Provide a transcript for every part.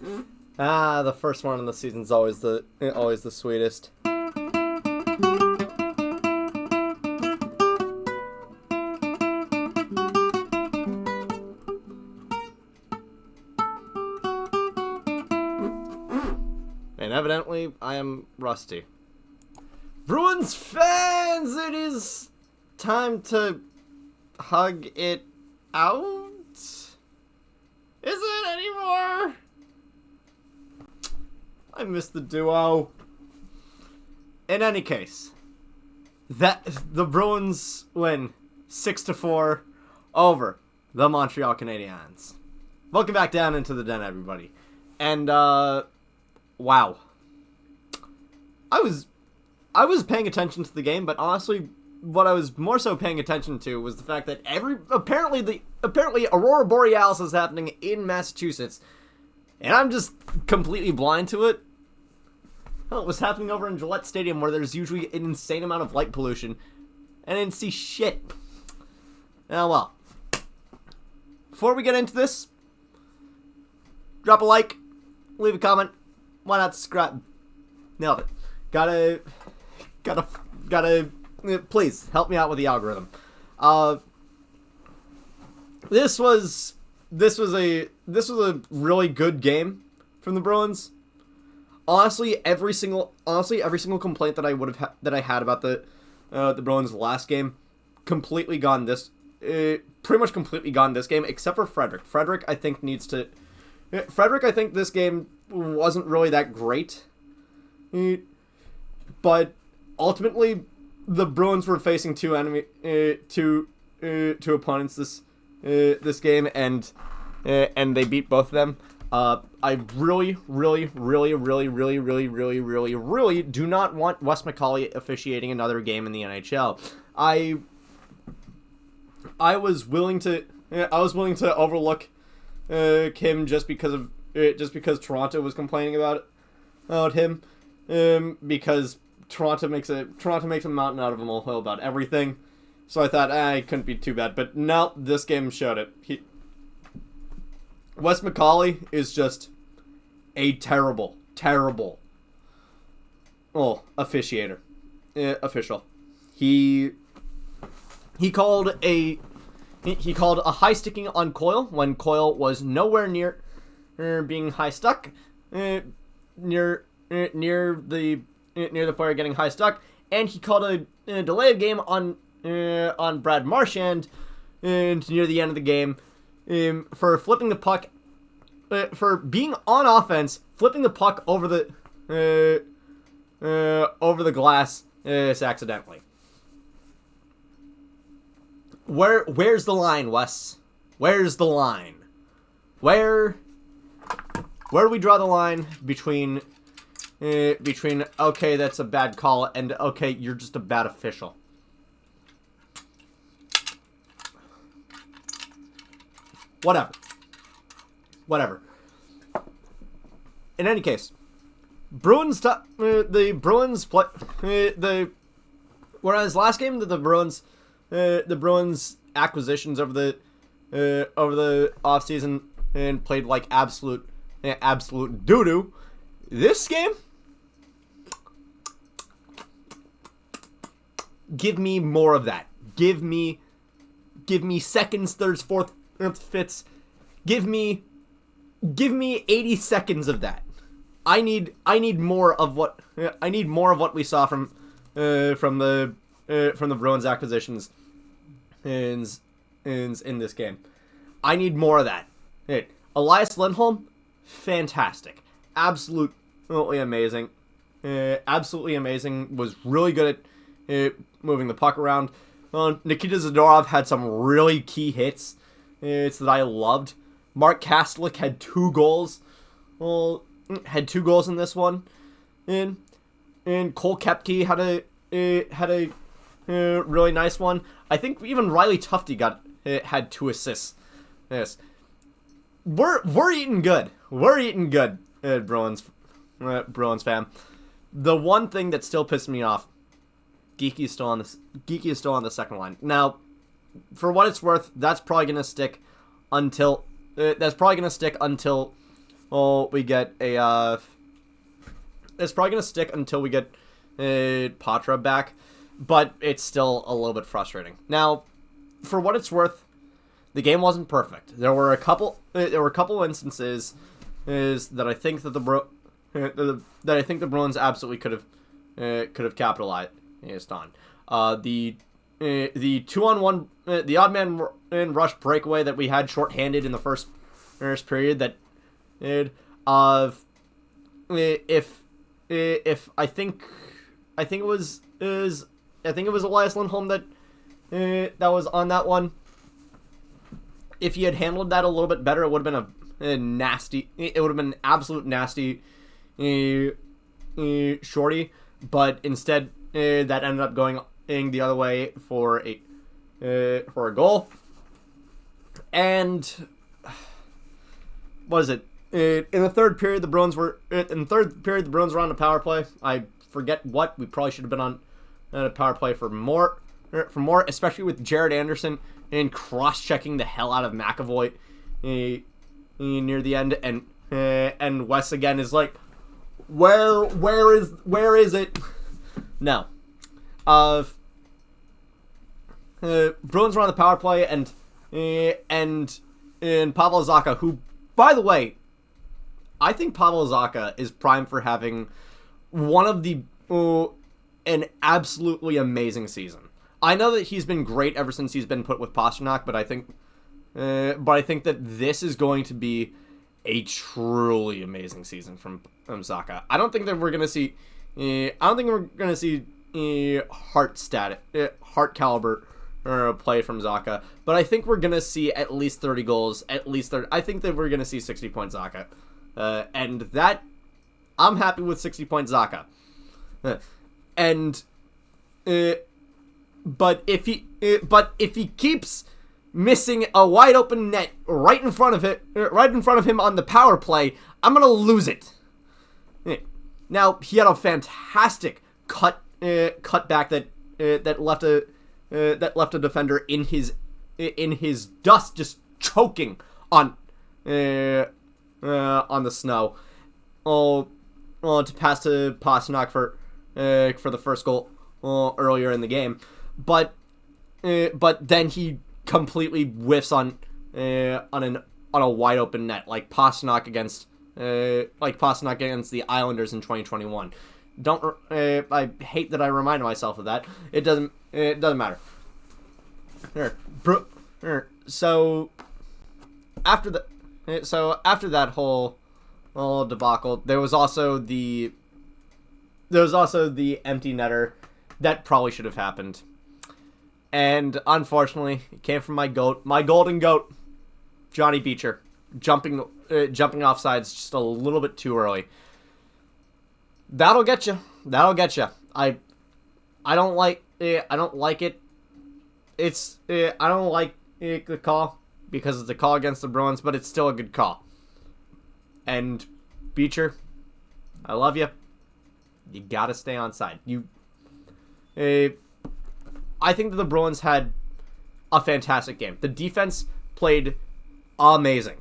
The first one in the season's always the sweetest. And evidently, I am rusty. Bruins fans, it is time to hug it out. Is it anymore? I miss the duo. In any case, the Bruins win 6-4 over the Montreal Canadiens. Welcome back down into the den, everybody. And wow. I was paying attention to the game, but honestly, what I was more so paying attention to was the fact that apparently Aurora Borealis is happening in Massachusetts, and I'm just completely blind to it. Well, it was happening over in Gillette Stadium, where there's usually an insane amount of light pollution, and I didn't see shit. Oh well. Before we get into this, drop a like, leave a comment, why not subscribe? Nailed it. Gotta, please help me out with the algorithm. This was a really good game from the Bruins. Honestly, every single complaint that I had about the Bruins last game completely gone this game, except for Frederick. Frederick, I think this game wasn't really that great. But ultimately, the Bruins were facing two opponents this game, and they beat both of them. I really do not want Wes McCauley officiating another game in the NHL. I was willing to overlook him just because Toronto was complaining about him, because Toronto makes a mountain out of a molehill about everything. So I thought, it couldn't be too bad. But no, this game showed it. Wes McCauley is just a terrible officiator. Official. He called a high sticking on Coyle when Coyle was nowhere near being high stuck. Near the player getting high stuck, and he called a delay of game on Brad Marchand and near the end of the game for flipping the puck, for being on offense, flipping the puck over the glass accidentally. Where's the line, Wes? Where's the line? Where do we draw the line between okay, that's a bad call, and okay, you're just a bad official? Whatever. In any case, whereas last game the Bruins acquisitions over the offseason and played like absolute doo-doo. This game, give me more of that. Give me seconds, thirds, fourths, fifths. Give me 80 seconds of that. I need more of what we saw from the Bruins acquisitions in this game. I need more of that. Hey, Elias Lindholm, fantastic, absolutely amazing. Was really good at moving the puck around. Nikita Zadorov had some really key hits that I loved. Mark Kastelic had 2 goals. Had 2 goals in this one. And Cole Koepke had a really nice one. I think even Riley Tufte had 2 assists. Yes, we're eating good. We're eating good, Bruins fam. The one thing that still pisses me off, Geeky is still on the second line. Now, for what it's worth, that's probably gonna stick until we get a. It's probably gonna stick until we get Patra back, but it's still a little bit frustrating. Now, for what it's worth, the game wasn't perfect. There were a couple instances that I think that the Bruins absolutely could have capitalized on. The 2-on-1, the odd man rush breakaway that we had shorthanded in the first period. That if I think it was Elias Lindholm that was on that one. If he had handled that a little bit better, it would have been a nasty. It would have been an absolute nasty shorty. But instead, that ended up going the other way for a goal. And what is it? In the third period, the Bruins were on the power play. I forget what. We probably should have been on a power play for more, especially with Jared Anderson and cross-checking the hell out of McAvoy near the end, and Wes again is like, where is it? No, Bruins were on the power play, and Pavel Zacha, who, by the way, I think Pavel Zacha is primed for having one of an absolutely amazing season. I know that he's been great ever since he's been put with Pastrnak, but I think that this is going to be a truly amazing season from Zacha. I don't think that we're gonna see. Heart caliber play from Zacha, but I think we're gonna see at least 30 goals. I think that we're gonna see 60-point Zacha, and that I'm happy with 60-point Zacha. But if he keeps missing a wide open net right in front of him on the power play, I'm gonna lose it. Now, he had a fantastic cut back that left a defender in his dust, just choking on the snow. To pass to Pastrnak for the first goal earlier in the game. But then he completely whiffs on a wide open net, like Pastrnak against the Islanders in 2021. I hate that I remind myself of that. It doesn't matter. So after that whole debacle, there was also the empty netter that probably should have happened. And unfortunately, it came from my golden goat, Johnny Beecher, jumping off sides just a little bit too early. That'll get you. I don't like it. I don't like the call because it's a call against the Bruins, but it's still a good call. And Beecher, I love you. You gotta stay on side. I think that the Bruins had a fantastic game. The defense played amazing.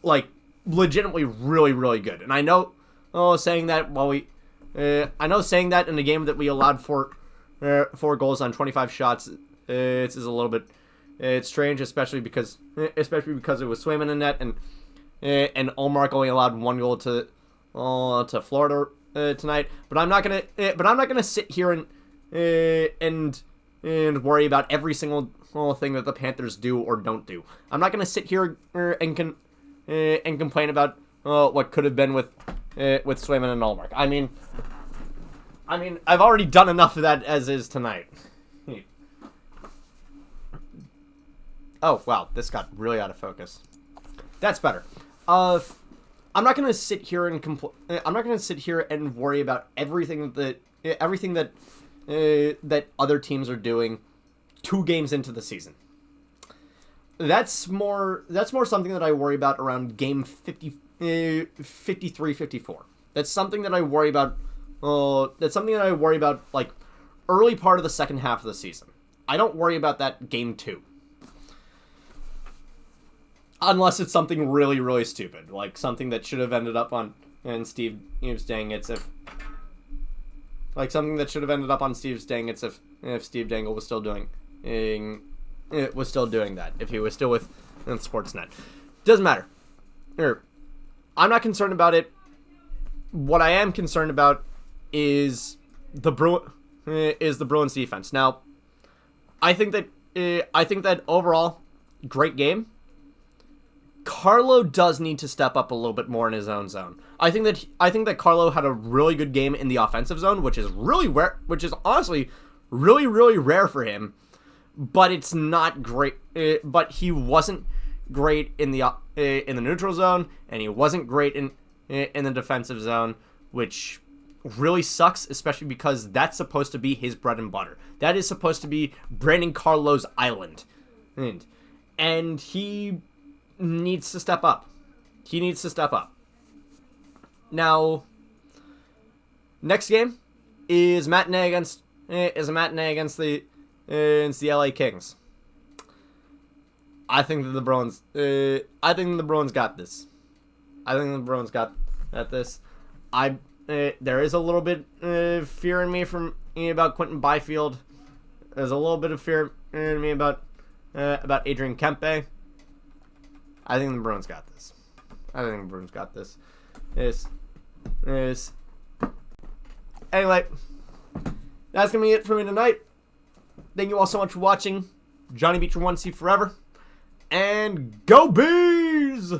Like, legitimately really, really good. And I know saying that in a game that we allowed 4 goals on 25 shots, it's a little bit strange, especially because it was Swayman in net, and Ullmark only allowed 1 goal to Florida tonight. But I'm not gonna sit here and worry about every single thing that the Panthers do or don't do. I'm not gonna sit here and complain about what could have been with Swayman and Ullmark. I mean, I've already done enough of that as is tonight. Oh wow, this got really out of focus. That's better. I'm not gonna sit here and I'm not gonna sit here and worry about everything that other teams are doing 2 games into the season. That's more something that I worry about around game 53, 54. That's something that I worry about. Like early part of the second half of the season. I don't worry about that game 2. Unless it's something really, really stupid, like something that should have ended up on Steve Dangle if Steve Dangle was still doing that, if he was still with Sportsnet. Doesn't matter. I'm not concerned about it. What I am concerned about is the Bruins defense. Now, I think that overall, great game. Carlo does need to step up a little bit more in his own zone. I think that Carlo had a really good game in the offensive zone, which is really rare, which is honestly really, really rare for him. But it's not great. But he wasn't great in the neutral zone, and he wasn't great in the defensive zone, which really sucks, especially because that's supposed to be his bread and butter. That is supposed to be Brandon Carlo's island, and he needs to step up. Now, next game is a matinee against the LA Kings. I think that the Bruins got this. There is a little bit of fear in me about Quentin Byfield. There's a little bit of fear in me about Adrian Kempe. I think the Bruins got this. Anyway, that's gonna be it for me tonight. Thank you all so much for watching. Johnny Beecher 1C forever, and go Bees!